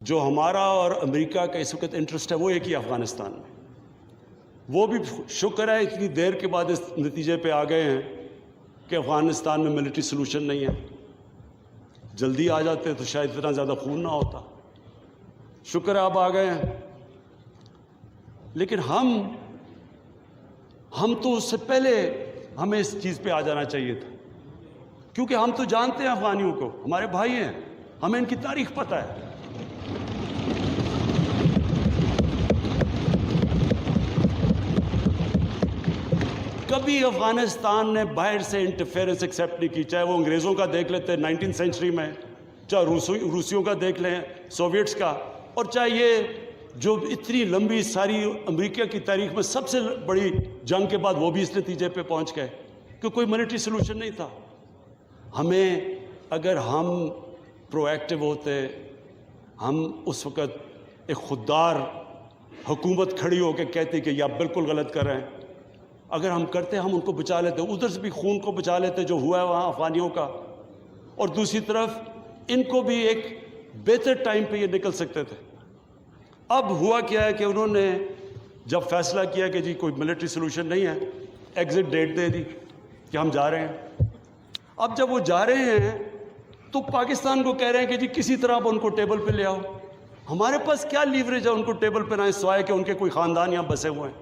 جو ہمارا اور امریکہ کا اس وقت انٹرسٹ ہے وہ ایک ہی افغانستان میں. وہ بھی شکر ہے اتنی دیر کے بعد اس نتیجے پہ آ گئے ہیں کہ افغانستان میں ملٹری سلوشن نہیں ہے. جلدی آ جاتے تو شاید اتنا زیادہ خون نہ ہوتا. شکر ہے اب آ گئے ہیں. لیکن ہم تو اس سے پہلے ہمیں اس چیز پہ آ جانا چاہیے تھا، کیونکہ ہم تو جانتے ہیں افغانیوں کو، ہمارے بھائی ہیں، ہمیں ان کی تاریخ پتہ ہے. کبھی افغانستان نے باہر سے انٹرفیئرنس ایکسیپٹ نہیں کی، چاہے وہ انگریزوں کا دیکھ لیتے 19 سینچری میں، چاہے روسیوں کا دیکھ لیں، سوویٹس کا، اور چاہے یہ جو اتنی لمبی ساری امریکہ کی تاریخ میں سب سے بڑی جنگ کے بعد وہ بھی اس نتیجے پہ پہنچ گئے کہ کوئی ملٹری سلوشن نہیں تھا. ہمیں اگر ہم پرو ایکٹیو ہوتے، ہم اس وقت ایک خوددار حکومت کھڑی ہو کے کہتی کہ یہ آپ بالکل غلط کر رہے ہیں، اگر ہم کرتے ہم ان کو بچا لیتے، ادھر سے بھی خون کو بچا لیتے جو ہوا ہے وہاں افغانیوں کا، اور دوسری طرف ان کو بھی ایک بہتر ٹائم پہ یہ نکل سکتے تھے. اب ہوا کیا ہے کہ انہوں نے جب فیصلہ کیا کہ جی کوئی ملٹری سلوشن نہیں ہے، ایگزٹ ڈیٹ دے دی کہ ہم جا رہے ہیں. اب جب وہ جا رہے ہیں تو پاکستان کو کہہ رہے ہیں کہ جی کسی طرح آپ ان کو ٹیبل پہ لے آؤ. ہمارے پاس کیا لیوریج ہے ان کو ٹیبل پہ نہ سوائے کہ ان کے کوئی خاندان یہاں بسے ہوئے ہیں؟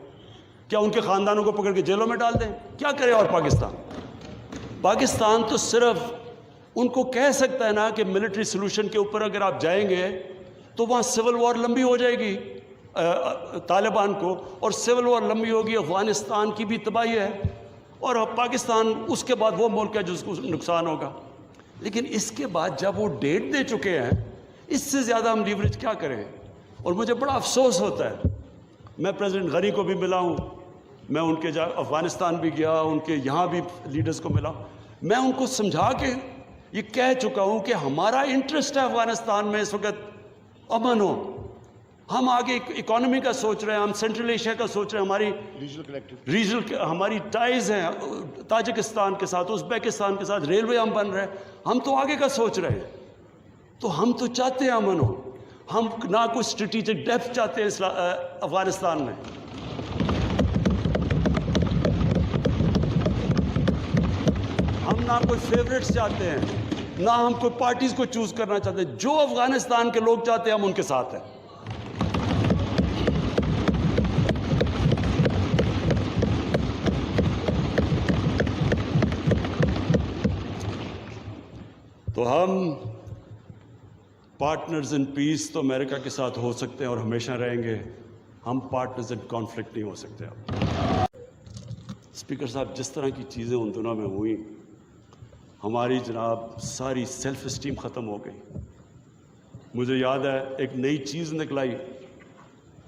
کیا ان کے خاندانوں کو پکڑ کے جیلوں میں ڈال دیں؟ کیا کرے؟ اور پاکستان تو صرف ان کو کہہ سکتا ہے نا کہ ملٹری سلوشن کے اوپر اگر آپ جائیں گے تو وہاں سول وار لمبی ہو جائے گی طالبان کو، اور سول وار لمبی ہوگی، افغانستان کی بھی تباہی ہے، اور پاکستان اس کے بعد وہ ملک ہے جس کو نقصان ہوگا. لیکن اس کے بعد جب وہ ڈیٹ دے چکے ہیں، اس سے زیادہ ہم لیوریج کیا کریں؟ اور مجھے بڑا افسوس ہوتا ہے. میں پریزیڈنٹ غنی کو بھی ملا ہوں، میں ان کے افغانستان بھی گیا، ان کے یہاں بھی لیڈرز کو ملا. میں ان کو سمجھا کے یہ کہہ چکا ہوں کہ ہمارا انٹرسٹ ہے افغانستان میں اس وقت امن ہو. ہم آگے اکانومی کا سوچ رہے ہیں، ہم سینٹرل ایشیا کا سوچ رہے ہیں، ہماری ریجنل ہماری ٹائز ہیں تاجکستان کے ساتھ، ازبیکستان کے ساتھ، ریلوے ہم بن رہے ہیں، ہم تو آگے کا سوچ رہے ہیں. تو ہم تو چاہتے ہیں امن ہو. ہم نہ کوئی اسٹریٹجک ڈیپتھ چاہتے ہیں افغانستان میں. ہم نہ کوئی فیوریٹس چاہتے ہیں، نہ ہم کوئی پارٹیز کو چوز کرنا چاہتے ہیں. جو افغانستان کے لوگ چاہتے ہیں ہم ان کے ساتھ ہیں. تو ہم پارٹنرز ان پیس تو امریکہ کے ساتھ ہو سکتے ہیں اور ہمیشہ رہیں گے، ہم پارٹنرز ان کانفلکٹ نہیں ہو سکتے. اسپیکر صاحب، جس طرح کی چیزیں ان دنوں میں ہوئیں، ہماری جناب ساری سیلف اسٹیم ختم ہو گئی. مجھے یاد ہے ایک نئی چیز نکلائی،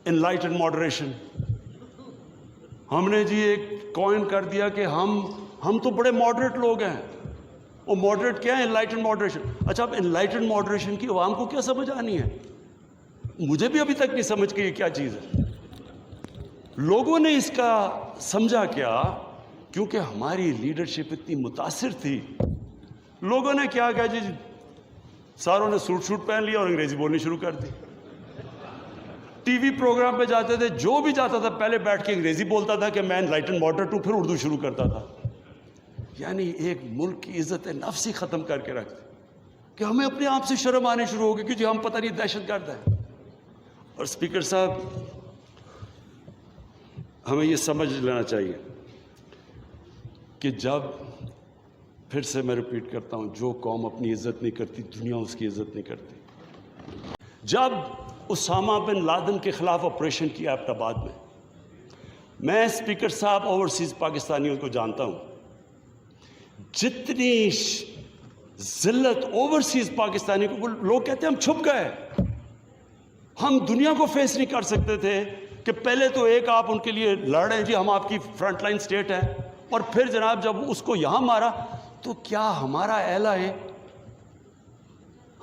انلائٹن ماڈریشن. ہم نے جی ایک کوائن کر دیا کہ ہم تو بڑے ماڈریٹ لوگ ہیں. وہ ماڈریٹ کیا ہے؟ Enlighten moderation. اچھا، اب انلائٹن ماڈریشن کی عوام کو کیا سمجھ آنی ہے؟ مجھے بھی ابھی تک نہیں سمجھ کہ یہ کیا چیز ہے. لوگوں نے اس کا سمجھا کیا؟ کیونکہ ہماری لیڈرشپ اتنی متاثر تھی. لوگوں نے کیا کہا جی ساروں نے سوٹ پہن لیا اور انگریزی بولنی شروع کر دی. ٹی وی پروگرام پہ جاتے تھے، جو بھی جاتا تھا پہلے بیٹھ کے انگریزی بولتا تھا کہ میں انلائٹن ماڈریٹ ہوں، پھر اردو شروع کرتا تھا. یعنی ایک ملک کی عزت نفس ہی ختم کر کے رکھتے کہ ہمیں اپنے آپ سے شرم آنے شروع ہو گئی کہ جی ہم پتہ نہیں دہشت گرد ہیں. اور اسپیکر صاحب، ہمیں یہ سمجھ لینا چاہیے کہ جب، پھر سے میں ریپیٹ کرتا ہوں، جو قوم اپنی عزت نہیں کرتی دنیا اس کی عزت نہیں کرتی. جب اسامہ بن لادن کے خلاف آپریشن کیا ایبٹ آباد میں اسپیکر صاحب اوورسیز پاکستانیوں کو جانتا ہوں. جتنی ذلت اوورسیز پاکستانی کو، لوگ کہتے ہیں ہم چھپ گئے، ہم دنیا کو فیس نہیں کر سکتے تھے کہ پہلے تو ایک آپ ان کے لیے لڑ رہے ہیں جی ہم آپ کی فرنٹ لائن سٹیٹ ہے، اور پھر جناب جب اس کو یہاں مارا تو کیا ہمارا اہلا ہے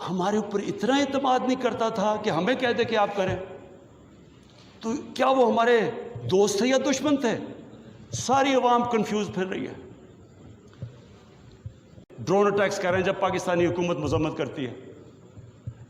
ہمارے اوپر اتنا اعتماد نہیں کرتا تھا کہ ہمیں کہہ دے کہ آپ کریں؟ تو کیا وہ ہمارے دوست تھے یا دشمن تھے؟ ساری عوام کنفیوز پھر رہی ہے. ڈرون اٹیکس کر رہے ہیں جب پاکستانی حکومت مذمت کرتی ہے.